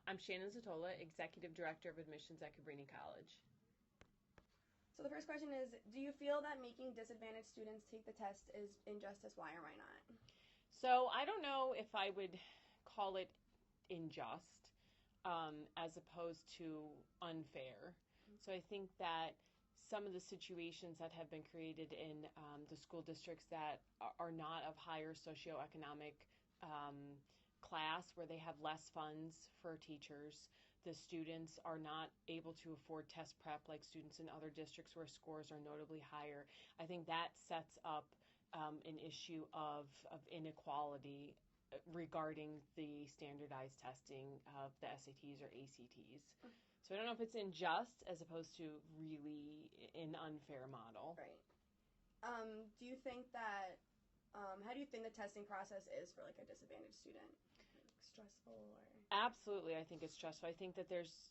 I'm Shannon Zatola, Executive Director of Admissions at Cabrini College. So the first question is, do you feel that making disadvantaged students take the test is injustice? Why or why not? So I don't know if I would call it unjust as opposed to unfair. So I think that some of the situations that have been created in the school districts that are not of higher socioeconomic class, where they have less funds for teachers, the students are not able to afford test prep like students in other districts where scores are notably higher. I think that sets up an issue of inequality regarding the standardized testing of the SATs or ACTs. So I don't know if it's unjust as opposed to really an unfair model. Right. Do you think that, how do you think the testing process is for like a disadvantaged student? Stressful or? Absolutely, I think it's stressful. I think that there's,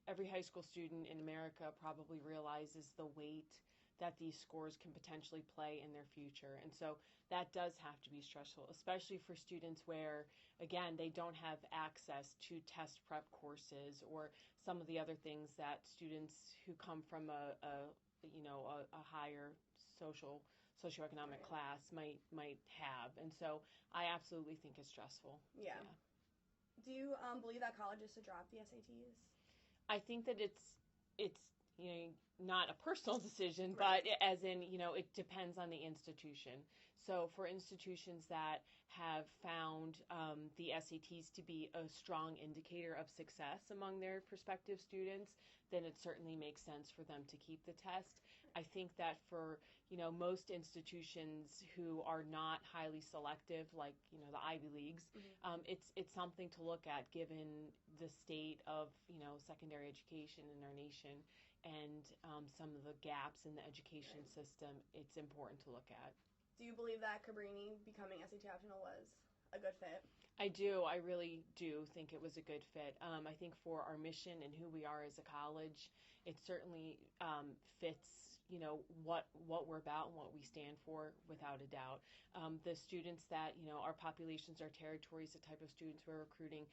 every high school student in America probably realizes the weight that these scores can potentially play in their future. And so that does have to be stressful, especially for students where, again, they don't have access to test prep courses or some of the other things that students who come from a higher socioeconomic Right. class might have. And so I absolutely think it's stressful. Yeah. Do you believe that colleges should drop the SATs? I think that it's not a personal decision, Right. but as in, it depends on the institution. So for institutions that have found the SATs to be a strong indicator of success among their prospective students, then it certainly makes sense for them to keep the test. I think that for, most institutions who are not highly selective, like, the Ivy Leagues, it's something to look at given the state of, secondary education in our nation and some of the gaps in the education system. It's important to look at. Do you believe that Cabrini becoming SAT optional was a good fit? I do. I really do think it was a good fit. I think for our mission and who we are as a college, it certainly fits, what we're about and what we stand for, without a doubt. The students that, our populations, our territories, the type of students we're recruiting,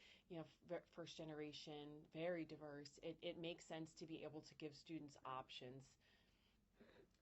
first generation, very diverse. It makes sense to be able to give students options